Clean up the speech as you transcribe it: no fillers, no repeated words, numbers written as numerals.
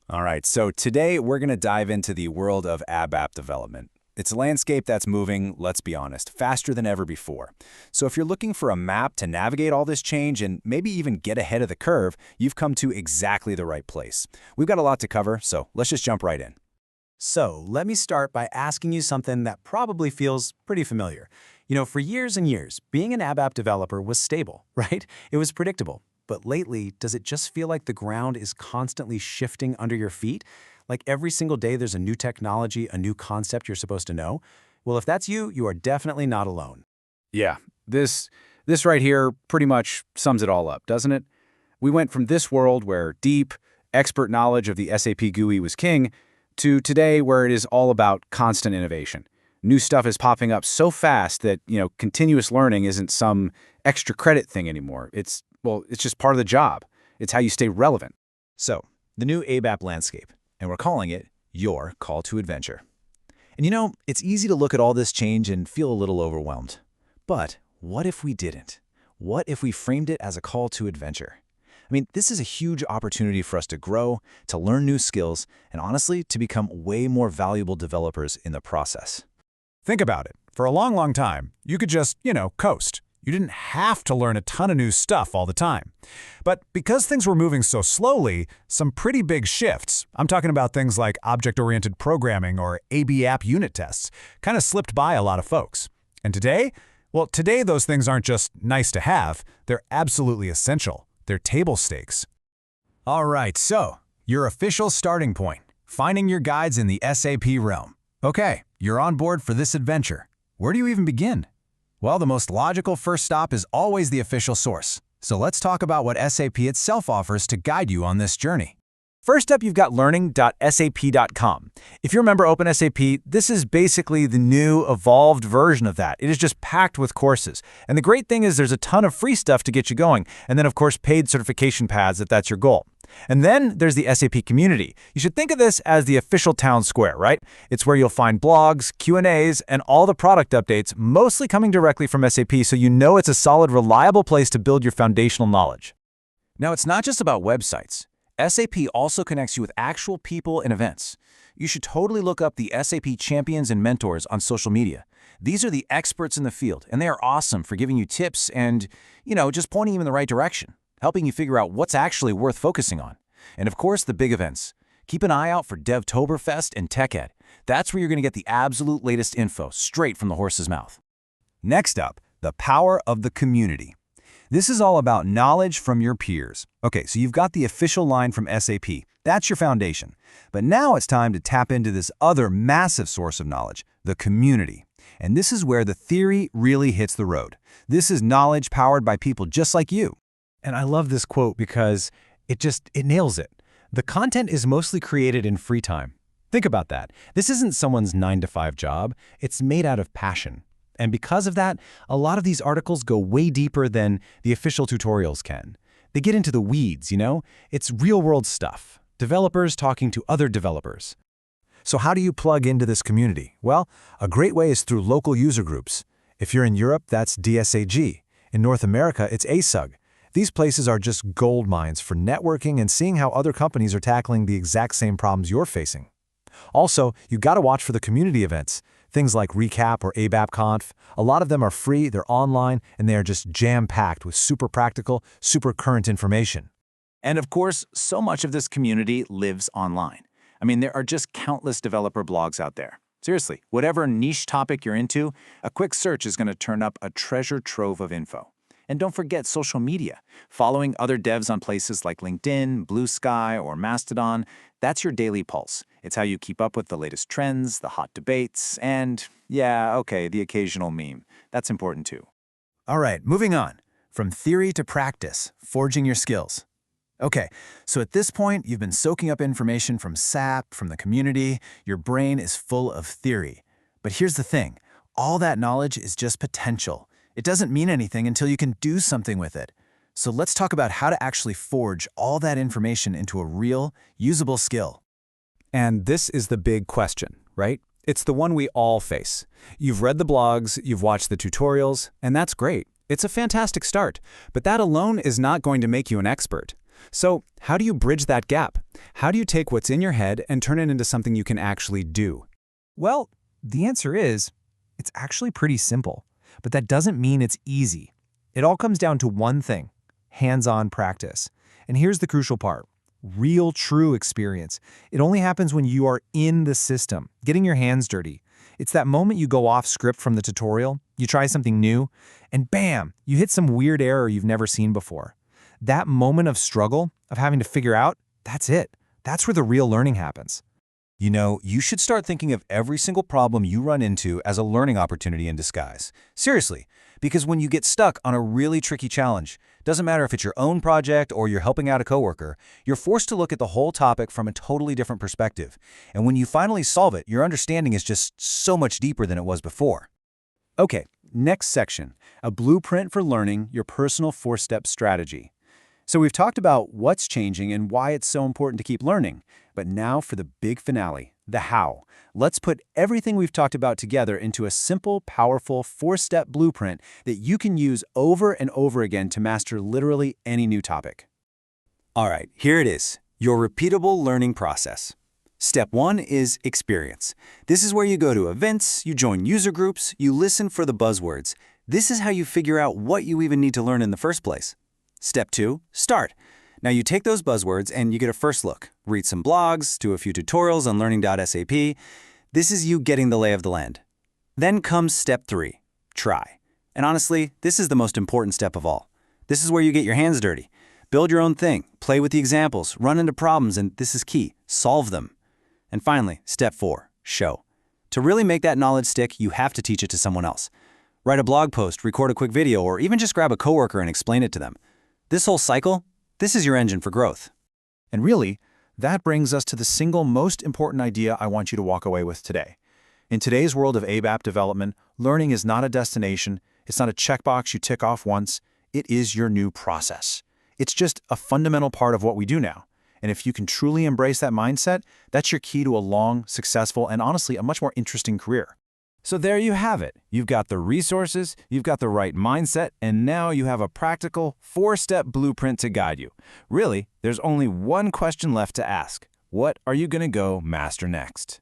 All right, so today we're going to dive into the world of ABAP development. It's a landscape that's moving, let's be honest, faster than ever before. So if you're looking for a map to navigate all this change and maybe even get ahead of the curve, you've come to exactly the right place. We've got a lot to cover, so let's just jump right in. So let me start by asking you something that probably feels pretty familiar. For years and years, being an ABAP developer was stable, right? It was predictable. But lately, does it just feel like the ground is constantly shifting under your feet? Like every single day there's a new technology, a new concept you're supposed to know? Well, if that's you, you are definitely not alone. Yeah, this right here pretty much sums it all up, doesn't it? We went from this world where deep, expert knowledge of the SAP GUI was king, to today where it is all about constant innovation. New stuff is popping up so fast that, continuous learning isn't some extra credit thing anymore. It's just part of the job. It's how you stay relevant. So, the new ABAP landscape, and we're calling it your call to adventure. And it's easy to look at all this change and feel a little overwhelmed. But what if we didn't? What if we framed it as a call to adventure? This is a huge opportunity for us to grow, to learn new skills, and honestly, to become way more valuable developers in the process. Think about it. For a long, long time, you could just, coast. You didn't have to learn a ton of new stuff all the time. But because things were moving so slowly, some pretty big shifts, I'm talking about things like object-oriented programming or ABAP unit tests, kind of slipped by a lot of folks. And today? Well, today those things aren't just nice to have, they're absolutely essential. They're table stakes. All right, so, your official starting point, finding your guides in the SAP realm. Okay, you're on board for this adventure. Where do you even begin? Well, the most logical first stop is always the official source. So let's talk about what SAP itself offers to guide you on this journey. First up, you've got learning.sap.com. If you remember OpenSAP, this is basically the new, evolved version of that. It is just packed with courses. And the great thing is there's a ton of free stuff to get you going, and then, of course, paid certification paths if that's your goal. And then there's the SAP community. You should think of this as the official town square, right? It's where you'll find blogs, Q&As, and all the product updates, mostly coming directly from SAP, so you know it's a solid, reliable place to build your foundational knowledge. Now, it's not just about websites. SAP also connects you with actual people and events. You should totally look up the SAP champions and mentors on social media. These are the experts in the field, and they are awesome for giving you tips and, just pointing you in the right direction, helping you figure out what's actually worth focusing on. And of course, the big events. Keep an eye out for DevToberfest and TechEd. That's where you're going to get the absolute latest info straight from the horse's mouth. Next up, the power of the community. This is all about knowledge from your peers. Okay, so you've got the official line from SAP. That's your foundation. But now it's time to tap into this other massive source of knowledge, the community. And this is where the theory really hits the road. This is knowledge powered by people just like you. And I love this quote because it nails it. The content is mostly created in free time. Think about that. This isn't someone's 9-to-5 job. It's made out of passion. And because of that, a lot of these articles go way deeper than the official tutorials can. They get into the weeds, It's real-world stuff. Developers talking to other developers. So how do you plug into this community? Well, a great way is through local user groups. If you're in Europe, that's DSAG. In North America, it's ASUG. These places are just gold mines for networking and seeing how other companies are tackling the exact same problems you're facing. Also, you got to watch for the community events. Things like Recap or ABAP Conf. A lot of them are free, they're online, and they are just jam-packed with super practical, super current information. And of course, so much of this community lives online. There are just countless developer blogs out there. Seriously, whatever niche topic you're into, a quick search is going to turn up a treasure trove of info. And don't forget social media. Following other devs on places like LinkedIn, Blue Sky, or Mastodon, that's your daily pulse. It's how you keep up with the latest trends, the hot debates, and, the occasional meme. That's important too. All right, moving on. From theory to practice, forging your skills. Okay, so at this point, you've been soaking up information from SAP, from the community. Your brain is full of theory. But here's the thing. All that knowledge is just potential. It doesn't mean anything until you can do something with it. So let's talk about how to actually forge all that information into a real, usable skill. And this is the big question, right? It's the one we all face. You've read the blogs, you've watched the tutorials, and that's great. It's a fantastic start, but that alone is not going to make you an expert. So, how do you bridge that gap? How do you take what's in your head and turn it into something you can actually do? Well, the answer is, it's actually pretty simple, but that doesn't mean it's easy. It all comes down to one thing: hands-on practice. And here's the crucial part: real, true experience. It only happens when you are in the system, getting your hands dirty. It's that moment you go off script from the tutorial, you try something new, and bam, you hit some weird error you've never seen before. That moment of struggle, of having to figure out, that's it. That's where the real learning happens. You know, you should start thinking of every single problem you run into as a learning opportunity in disguise. Seriously, because when you get stuck on a really tricky challenge, doesn't matter if it's your own project or you're helping out a coworker, you're forced to look at the whole topic from a totally different perspective. And when you finally solve it, your understanding is just so much deeper than it was before. Okay, next section, a blueprint for learning your personal 4-step strategy. So we've talked about what's changing and why it's so important to keep learning. But now for the big finale, the how. Let's put everything we've talked about together into a simple, powerful 4-step blueprint that you can use over and over again to master literally any new topic. All right, here it is, your repeatable learning process. Step 1 is experience. This is where you go to events, you join user groups, you listen for the buzzwords. This is how you figure out what you even need to learn in the first place. Step 2, start. Now you take those buzzwords and you get a first look. Read some blogs, do a few tutorials on learning.sap. This is you getting the lay of the land. Then comes step 3, try. And honestly, this is the most important step of all. This is where you get your hands dirty. Build your own thing, play with the examples, run into problems, and this is key, solve them. And finally, step 4, show. To really make that knowledge stick, you have to teach it to someone else. Write a blog post, record a quick video, or even just grab a coworker and explain it to them. This whole cycle, this is your engine for growth. And really, that brings us to the single most important idea I want you to walk away with today. In today's world of ABAP development, learning is not a destination, it's not a checkbox you tick off once, it is your new process. It's just a fundamental part of what we do now. And if you can truly embrace that mindset, that's your key to a long, successful, and honestly, a much more interesting career. So there you have it. You've got the resources, you've got the right mindset, and now you have a practical 4-step blueprint to guide you. Really, there's only one question left to ask. What are you going to go master next?